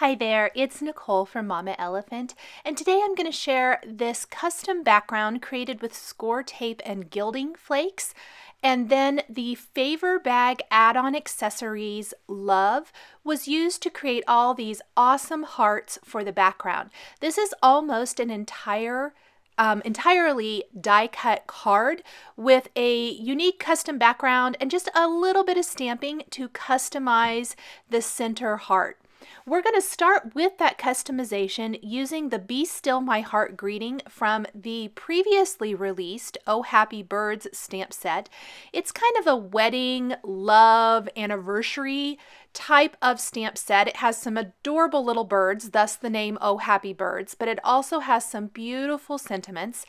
Hi there, it's Nicole from Mama Elephant, and today I'm going to share this custom background created with Scor tape and Gilding Flakes, and then the Favor Bag add-on accessories Love was used to create all these awesome hearts for the background. This is almost an entirely die-cut card with a unique custom background and just a little bit of stamping to customize the center heart. We're going to start with that customization using the Be Still My Heart greeting from the previously released Oh Happy Birds stamp set. It's kind of a wedding, love, anniversary type of stamp set. It has some adorable little birds, thus the name Oh Happy Birds, but it also has some beautiful sentiments.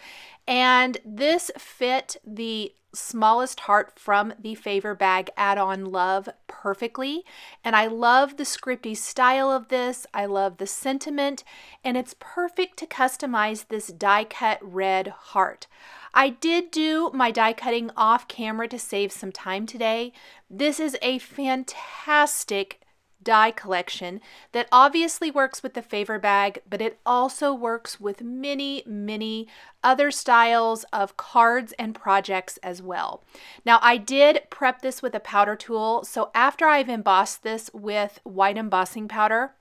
And this fit the smallest heart from the Favor Bag add-on Love perfectly. And I love the scripty style of this. I love the sentiment, and it's perfect to customize this die cut red heart. I did do my die cutting off camera to save some time today. This is a fantastic die collection that obviously works with the Favor Bag, but it also works with many other styles of cards and projects as well. Now, I did prep this with a powder tool, so after I've embossed this with white embossing powder,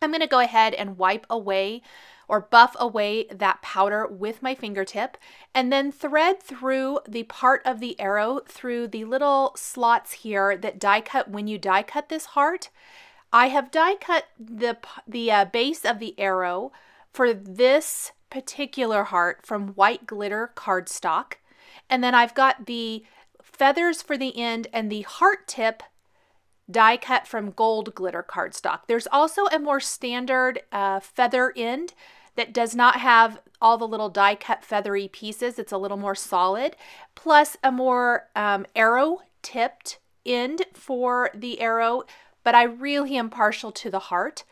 I'm going to go ahead and wipe away or buff away that powder with my fingertip and then thread through the part of the arrow through the little slots here that die cut when you die cut this heart. I have die cut the base of the arrow for this particular heart from white glitter cardstock, and then I've got the feathers for the end and the heart tip die cut from gold glitter cardstock. There's also a more standard feather end that does not have all the little die cut feathery pieces. It's a little more solid, plus a more arrow tipped end for the arrow, but I really am partial to the heart.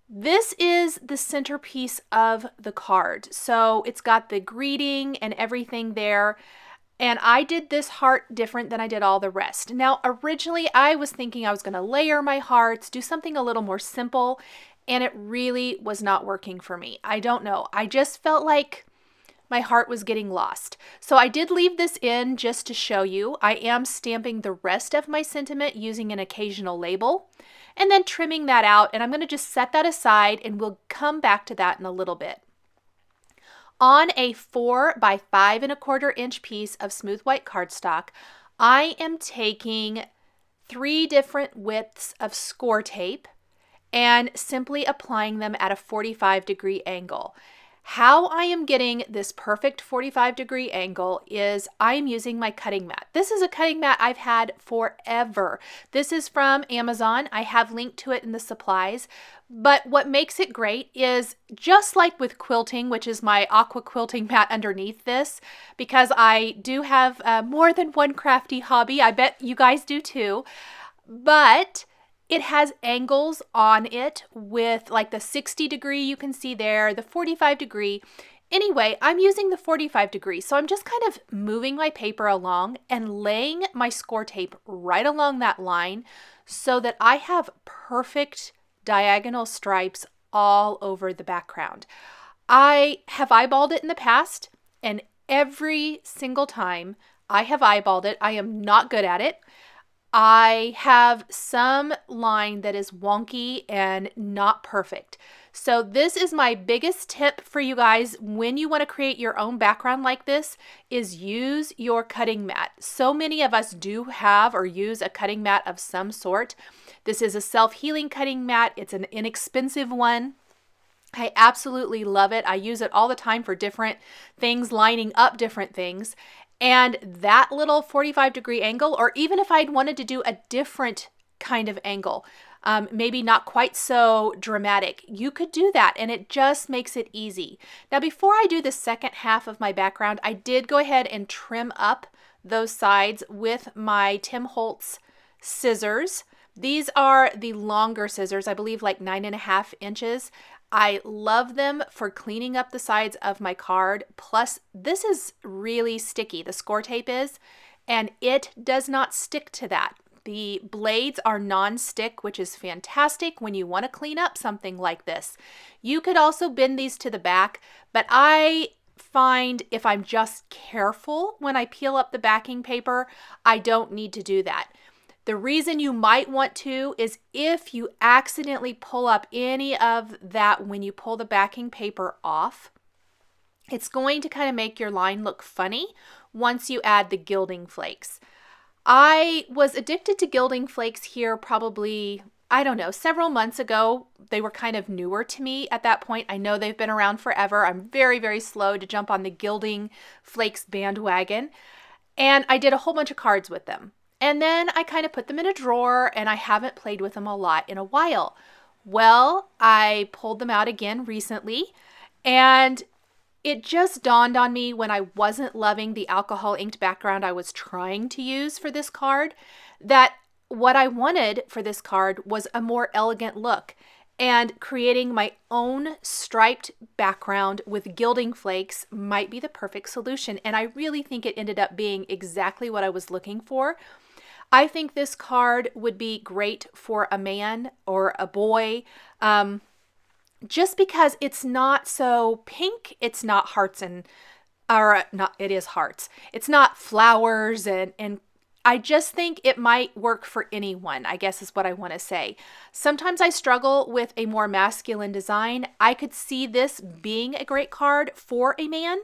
This is the centerpiece of the card. So it's got the greeting and everything there. And I did this heart different than I did all the rest. Now, originally I was thinking I was going to layer my hearts, do something a little more simple, and it really was not working for me. I don't know. I just felt like my heart was getting lost. So I did leave this in just to show you. I am stamping the rest of my sentiment using an occasional label and then trimming that out. And I'm going to just set that aside and we'll come back to that in a little bit. On a 4 by 5 1/4 inch piece of smooth white cardstock, I am taking 3 different widths of Scor tape and simply applying them at a 45-degree angle. How I am getting this perfect 45-degree angle is I'm using my cutting mat. This is a cutting mat I've had forever. This is from Amazon. I have linked to it in the supplies. But what makes it great is just like with quilting, which is my aqua quilting mat underneath this, because I do have more than one crafty hobby. I bet you guys do too. But it has angles on it with like the 60-degree you can see there, the 45-degree. Anyway, I'm using the 45-degree, so I'm just kind of moving my paper along and laying my Scor tape right along that line so that I have perfect diagonal stripes all over the background. I have eyeballed it in the past, and every single time I have eyeballed it, I am not good at it. I have some line that is wonky and not perfect. So this is my biggest tip for you guys when you want to create your own background like this is use your cutting mat. So many of us do have or use a cutting mat of some sort. This is a self-healing cutting mat. It's an inexpensive one. I absolutely love it. I use it all the time for different things, lining up different things. And that little 45-degree angle, or even if I'd wanted to do a different kind of angle, maybe not quite so dramatic, you could do that and it just makes it easy. Now, before I do the second half of my background, I did go ahead and trim up those sides with my Tim Holtz scissors. These are the longer scissors, I believe like 9.5 inches. I love them for cleaning up the sides of my card. Plus, this is really sticky, the Scor tape is, and it does not stick to that. The blades are non-stick, which is fantastic when you want to clean up something like this. You could also bend these to the back, but I find if I'm just careful when I peel up the backing paper, I don't need to do that. The reason you might want to is if you accidentally pull up any of that when you pull the backing paper off, it's going to kind of make your line look funny once you add the gilding flakes. I was addicted to gilding flakes here probably, I don't know, several months ago. They were kind of newer to me at that point. I know they've been around forever. I'm very, very slow to jump on the gilding flakes bandwagon. And I did a whole bunch of cards with them. And then I kind of put them in a drawer and I haven't played with them a lot in a while. Well, I pulled them out again recently and it just dawned on me when I wasn't loving the alcohol inked background I was trying to use for this card that what I wanted for this card was a more elegant look, and creating my own striped background with gilding flakes might be the perfect solution. And I really think it ended up being exactly what I was looking for. I think this card would be great for a man or a boy, just because it's not so pink. It's not hearts it is hearts. It's not flowers and I just think it might work for anyone, I guess is what I want to say. Sometimes I struggle with a more masculine design. I could see this being a great card for a man,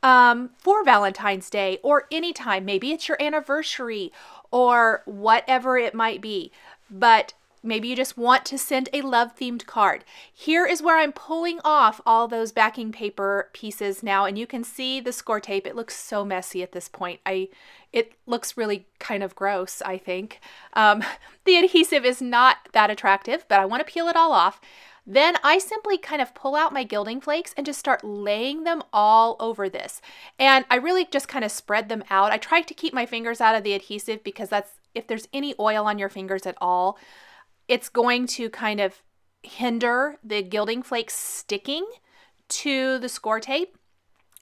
for Valentine's Day or anytime. Maybe it's your anniversary or whatever it might be, but maybe you just want to send a love-themed card. Here is where I'm pulling off all those backing paper pieces now, and you can see the score tape. It looks so messy at this point. It looks really kind of gross, I think. The adhesive is not that attractive, but I want to peel it all off. Then I simply kind of pull out my gilding flakes and just start laying them all over this. And I really just kind of spread them out. I try to keep my fingers out of the adhesive because if there's any oil on your fingers at all, it's going to kind of hinder the gilding flakes sticking to the score tape.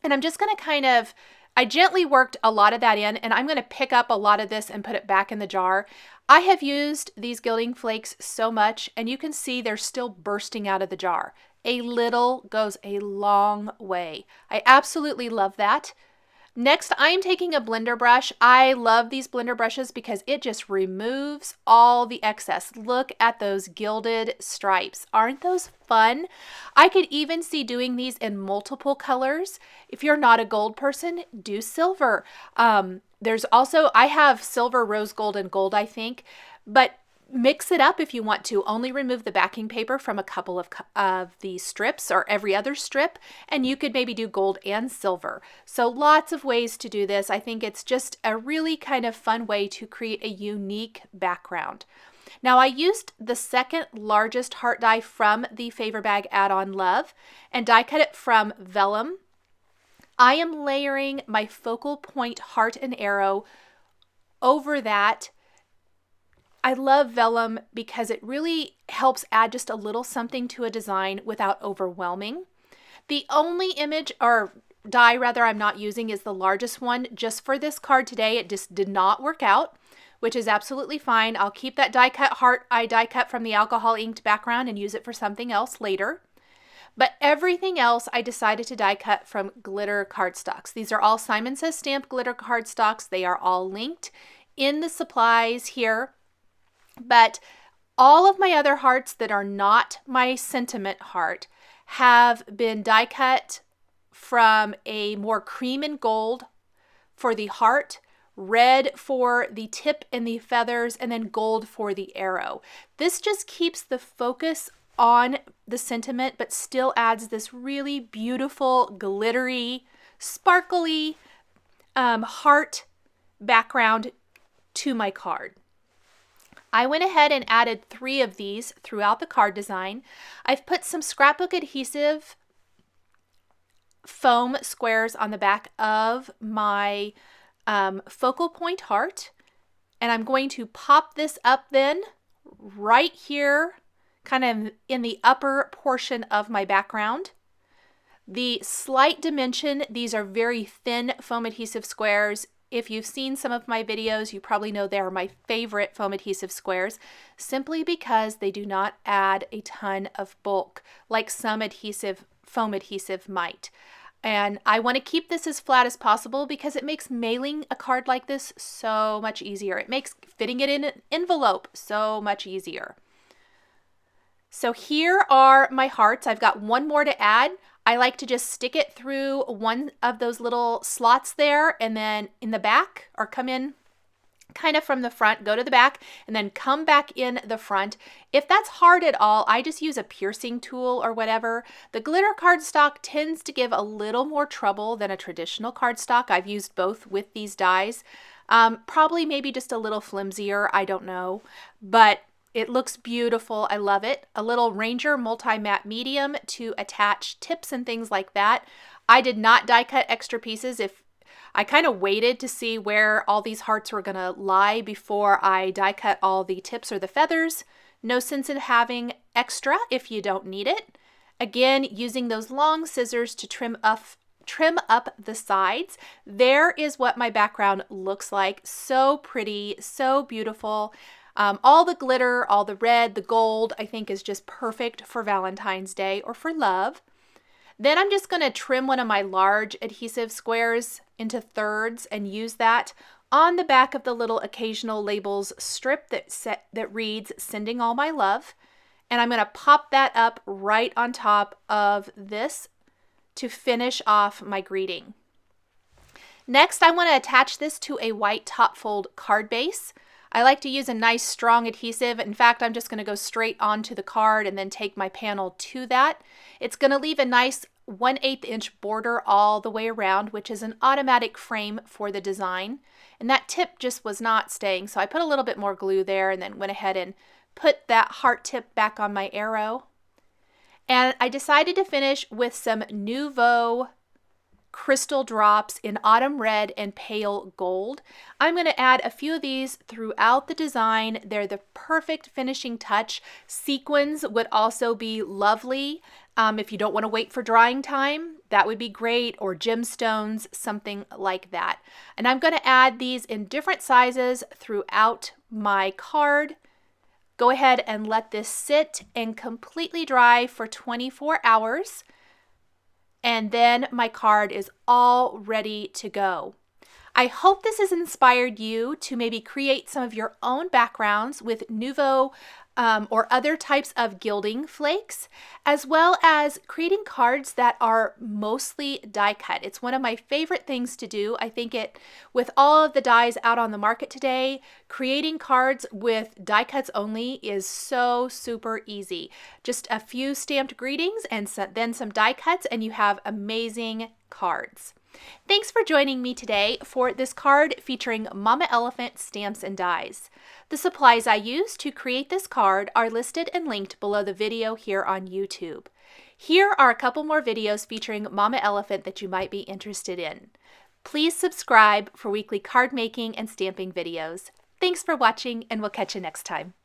And I'm just going to I gently worked a lot of that in, and I'm going to pick up a lot of this and put it back in the jar. I have used these gilding flakes so much, and you can see they're still bursting out of the jar. A little goes a long way. I absolutely love that. Next, I am taking a blender brush. I love these blender brushes because it just removes all the excess. Look at those gilded stripes. Aren't those fun? I could even see doing these in multiple colors. If you're not a gold person, do silver. There's also, I have silver, rose gold, and gold, I think, but mix it up if you want to. Only remove the backing paper from a couple of the strips or every other strip, and you could maybe do gold and silver. So lots of ways to do this. I think it's just a really kind of fun way to create a unique background. Now I used the second largest heart die from the Favor Bag Add-on Love and die cut it from vellum. I am layering my focal point heart and arrow over that. I love vellum because it really helps add just a little something to a design without overwhelming. The only image or die rather I'm not using is the largest one just for this card today. It just did not work out, which is absolutely fine. I'll keep that die cut heart I die cut from the alcohol inked background and use it for something else later. But everything else I decided to die cut from glitter cardstocks. These are all Simon Says Stamp glitter cardstocks. They are all linked in the supplies here. But all of my other hearts that are not my sentiment heart have been die cut from a more cream and gold for the heart, red for the tip and the feathers, and then gold for the arrow. This just keeps the focus on the sentiment, but still adds this really beautiful, glittery, sparkly heart background to my card. I went ahead and added 3 of these throughout the card design. I've put some scrapbook adhesive foam squares on the back of my focal point heart, and I'm going to pop this up then right here, kind of in the upper portion of my background. The slight dimension, these are very thin foam adhesive squares. If you've seen some of my videos, you probably know they're my favorite foam adhesive squares, simply because they do not add a ton of bulk like some foam adhesive might. And I want to keep this as flat as possible because it makes mailing a card like this so much easier. It makes fitting it in an envelope so much easier. So here are my hearts. I've got one more to add. I like to just stick it through one of those little slots there, and then in the back, or come in kind of from the front, go to the back, and then come back in the front. If that's hard at all, I just use a piercing tool or whatever. The glitter cardstock tends to give a little more trouble than a traditional cardstock. I've used both with these dies. Probably maybe just a little flimsier, I don't know, but it looks beautiful. I love it. A little Ranger multi-matte medium to attach tips and things like that. I did not die cut extra pieces. I kind of waited to see where all these hearts were going to lie before I die cut all the tips or the feathers. No sense in having extra if you don't need it. Again, using those long scissors to trim up the sides. There is what my background looks like. So pretty, so beautiful. All the glitter, all the red, the gold, I think is just perfect for Valentine's Day or for love. Then I'm just going to trim one of my large adhesive squares into thirds and use that on the back of the little occasional labels strip that reads "Sending all my love." And I'm going to pop that up right on top of this to finish off my greeting. Next, I want to attach this to a white top fold card base. I like to use a nice strong adhesive. In fact, I'm just going to go straight onto the card and then take my panel to that. It's going to leave a nice 1/8 inch border all the way around, which is an automatic frame for the design. And that tip just was not staying, so I put a little bit more glue there and then went ahead and put that heart tip back on my arrow. And I decided to finish with some Nuvo crystal drops in autumn red and pale gold. I'm going to add a few of these throughout the design. They're the perfect finishing touch. Sequins would also be lovely. If you don't want to wait for drying time, that would be great, or gemstones, something like that. And I'm going to add these in different sizes throughout my card. Go ahead and let this sit and completely dry for 24 hours. And then my card is all ready to go. I hope this has inspired you to maybe create some of your own backgrounds with Nuvo or other types of gilding flakes, as well as creating cards that are mostly die cut. It's one of my favorite things to do. I think with all of the dies out on the market today, creating cards with die cuts only is so super easy. Just a few stamped greetings and then some die cuts, and you have amazing cards. Thanks for joining me today for this card featuring Mama Elephant stamps and dies. The supplies I used to create this card are listed and linked below the video here on YouTube. Here are a couple more videos featuring Mama Elephant that you might be interested in. Please subscribe for weekly card making and stamping videos. Thanks for watching, and we'll catch you next time.